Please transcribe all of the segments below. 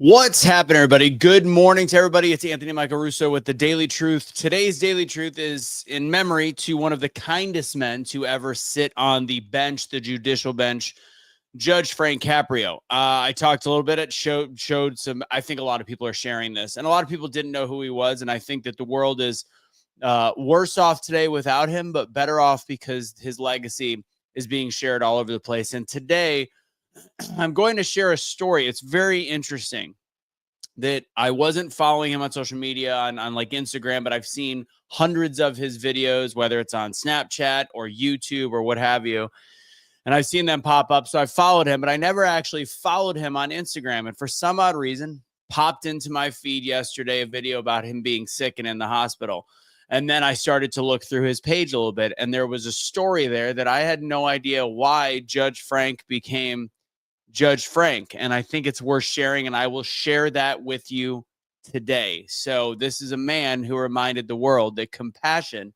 What's happening, everybody? Good morning to everybody. It's Anthony Michael Russo with the Daily Truth. Today's Daily Truth is in memory to one of the kindest men to ever sit on the bench, the judicial bench, Judge Frank Caprio. I talked a little bit. It showed some. I think a lot of people are sharing this, and a lot of people didn't know who he was. And I think that the world is worse off today without him, but better off because his legacy is being shared all over the place. And today, I'm going to share a story. It's very interesting that I wasn't following him on social media on like Instagram, but I've seen hundreds of his videos, whether it's on Snapchat or YouTube or what have you. And I've seen them pop up. So I followed him, but I never actually followed him on Instagram. And for some odd reason, popped into my feed yesterday a video about him being sick and in the hospital. And then I started to look through his page a little bit. And there was a story there that I had no idea why Judge Frank became Judge Frank. And I think it's worth sharing, and I will share that with you today. So this is a man who reminded the world that compassion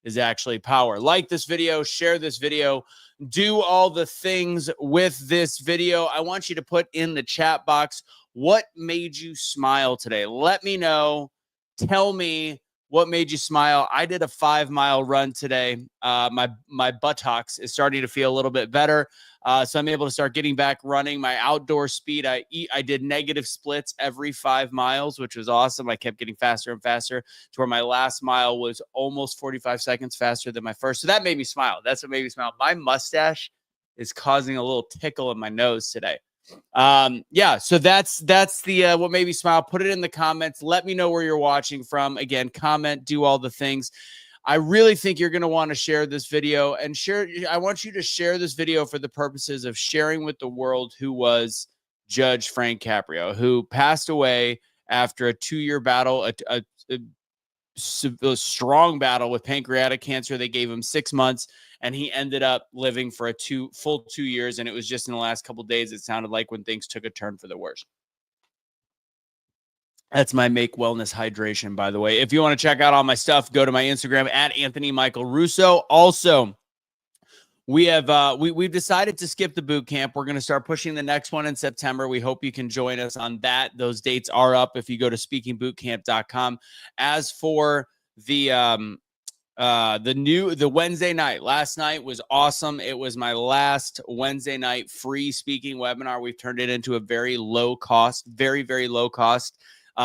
is actually power. Like this video, share this video, do all the things with this video. I want you to put in the chat box, what made you smile today? Let me know. Tell me what made you smile. I did a 5-mile run today. My buttocks is starting to feel a little bit better. So I'm able to start getting back running. My outdoor speed, I did negative splits every 5 miles, which was awesome. I kept getting faster and faster to where my last mile was almost 45 seconds faster than my first. So that made me smile. That's what made me smile. My mustache is causing a little tickle in my nose today. Yeah, so that's the what made me smile. Put it in the comments. Let me know where you're watching from. Again, comment, do all the things. I really think you're going to want to share this video and share. I want you to share this video for the purposes of sharing with the world who was Judge Frank Caprio, who passed away after a 2-year battle, a strong battle with pancreatic cancer. They gave him 6 months, and he ended up living for a full 2 years. And it was just in the last couple of days, it sounded like, when things took a turn for the worse. That's my Make Wellness Hydration, by the way. If you want to check out all my stuff, go to my Instagram at Anthony Michael Russo. Also, we have we've decided to skip the boot camp. We're going to start pushing the next one in September. We hope you can join us on that. Those dates are up if you go to speakingbootcamp.com. As for the Wednesday night, last night was awesome. It was my last Wednesday night free speaking webinar. We've turned it into a very low cost, very, very low cost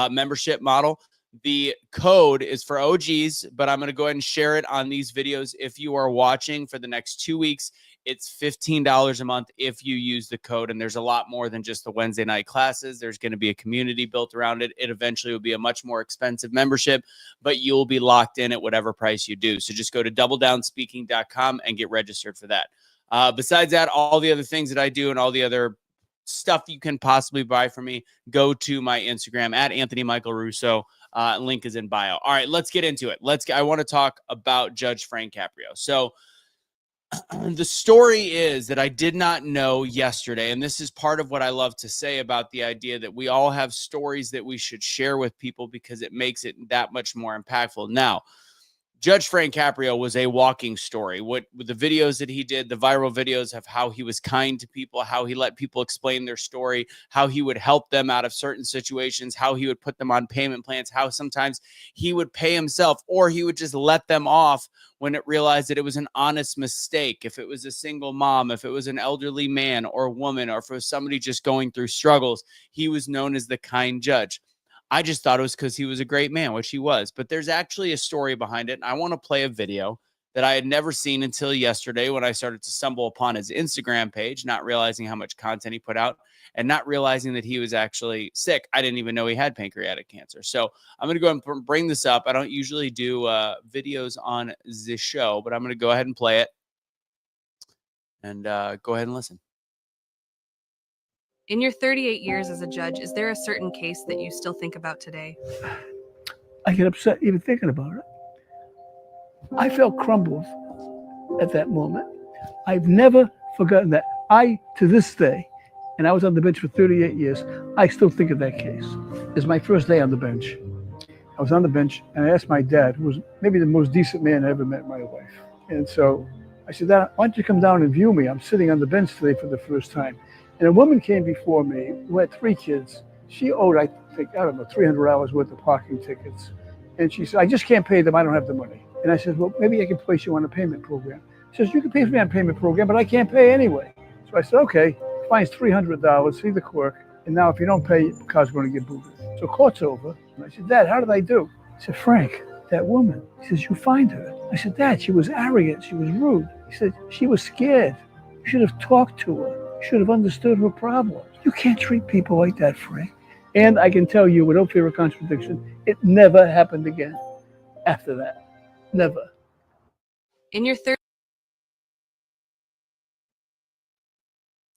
membership model. The code is for OGs, but I'm going to go ahead and share it on these videos. If you are watching for the next 2 weeks, it's $15 a month if you use the code. And there's a lot more than just the Wednesday night classes. There's going to be a community built around it. It eventually will be a much more expensive membership, but you'll be locked in at whatever price you do. So just go to doubledownspeaking.com and get registered for that. Besides that, all the other things that I do and all the other stuff you can possibly buy from me, go to my Instagram at Anthony Michael Russo. Link is in bio. All right, let's get into it. I want to talk about Judge Frank Caprio. So the story is that I did not know yesterday, and this is part of what I love to say about the idea that we all have stories that we should share with people because it makes it that much more impactful. Now, Judge Frank Caprio was a walking story. With the videos that he did, the viral videos of how he was kind to people, how he let people explain their story, how he would help them out of certain situations, how he would put them on payment plans, how sometimes he would pay himself or he would just let them off when it realized that it was an honest mistake. If it was a single mom, if it was an elderly man or woman, or if it was somebody just going through struggles, he was known as the kind judge. I just thought it was because he was a great man, which he was. But there's actually a story behind it. And I want to play a video that I had never seen until yesterday when I started to stumble upon his Instagram page, not realizing how much content he put out and not realizing that he was actually sick. I didn't even know he had pancreatic cancer. So I'm going to go ahead and bring this up. I don't usually do videos on this show, but I'm going to go ahead and play it and go ahead and listen. In your 38 years as a judge, is there a certain case that you still think about today? I get upset even thinking about it. I felt crumbled at that moment. I've never forgotten that. To this day, and I was on the bench for 38 years, I still think of that case. It's my first day on the bench. I was on the bench, and I asked my dad, who was maybe the most decent man I ever met in my life. And so I said, Dad, why don't you come down and view me? I'm sitting on the bench today for the first time. And a woman came before me who had 3 kids, She owed, I think, I don't know, $300 worth of parking tickets. And she said, I just can't pay them. I don't have the money. And I said, well, maybe I can place you on a payment program. She says, you can pay me on a payment program, but I can't pay anyway. So I said, okay, fine's $300, see the clerk. And now if you don't pay, the car's going to get booted. So court's over. And I said, Dad, how did I do? He said, Frank, that woman. He says, you find her. I said, Dad, she was arrogant. She was rude. He said, she was scared. You should have talked to her. You should have understood her problems. You can't treat people like that, Frank. And I can tell you without fear of contradiction, it never happened again after that. Never. In your third.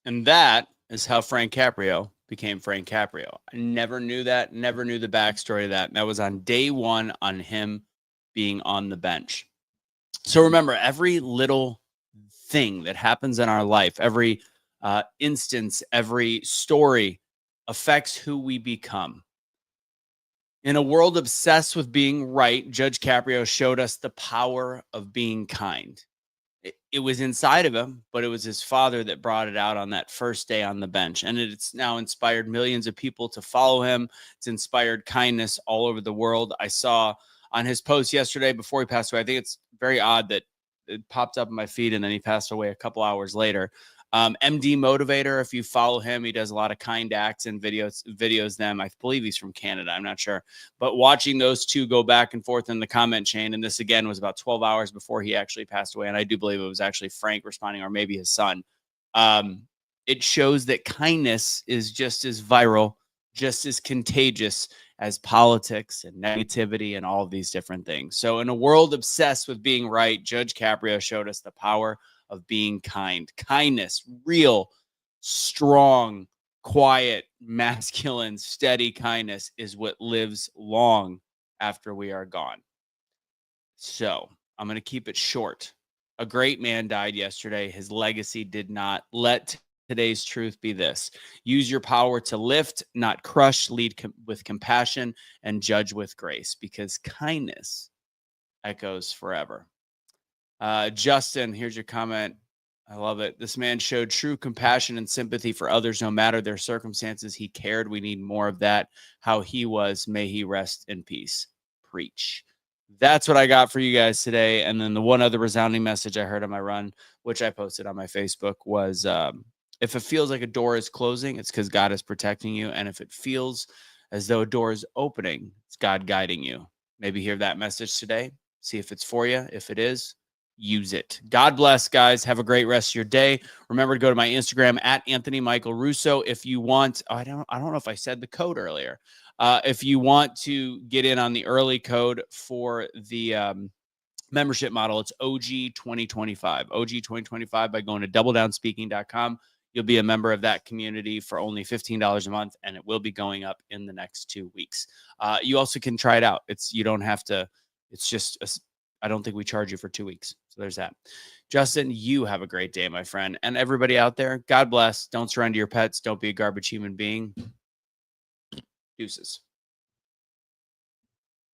And that is how Frank Caprio became Frank Caprio. I never knew that, never knew the backstory of that. And that was on day one on him being on the bench. So remember, every little thing that happens in our life, every instance, every story affects who we become. In a world obsessed with being right, Judge Caprio showed us the power of being kind. It was inside of him, but it was his father that brought it out on that first day on the bench. And it's now inspired millions of people to follow him. It's inspired kindness all over the world. I saw on his post yesterday before he passed away, I think it's very odd that it popped up in my feed and then he passed away a couple hours later. MD Motivator, if you follow him, he does a lot of kind acts and videos them. I believe he's from Canada. I'm not sure. But watching those two go back and forth in the comment chain, and this again was about 12 hours before he actually passed away. And I do believe it was actually Frank responding, or maybe his son. It shows that kindness is just as viral, just as contagious as politics and negativity and all of these different things. So in a world obsessed with being right, Judge Caprio showed us the power of being kind. Kindness, real, strong, quiet, masculine, steady kindness is what lives long after we are gone. So I'm going to keep it short. A great man died yesterday. His legacy did not. Let today's truth be this: use your power to lift, not crush, lead with compassion, and judge with grace, because kindness echoes forever. Justin, here's your comment. I love it. This man showed true compassion and sympathy for others, no matter their circumstances. He cared. We need more of that. How he was, may he rest in peace. Preach. That's what I got for you guys today. And then the one other resounding message I heard on my run, which I posted on my Facebook, was if it feels like a door is closing, it's because God is protecting you. And if it feels as though a door is opening, it's God guiding you. Maybe hear that message today. See if it's for you. If it is, use it. God bless, guys. Have a great rest of your day. Remember to go to my Instagram at Anthony Michael Russo. If you want, I don't know if I said the code earlier. If you want to get in on the early code for the membership model, it's OG 2025. OG 2025 by going to doubledownspeaking.com. You'll be a member of that community for only $15 a month, and it will be going up in the next 2 weeks. You also can try it out. You don't have to. It's just I don't think we charge you for 2 weeks. So there's that. Justin, you have a great day, my friend. And everybody out there, God bless. Don't surrender your pets. Don't be a garbage human being. Deuces.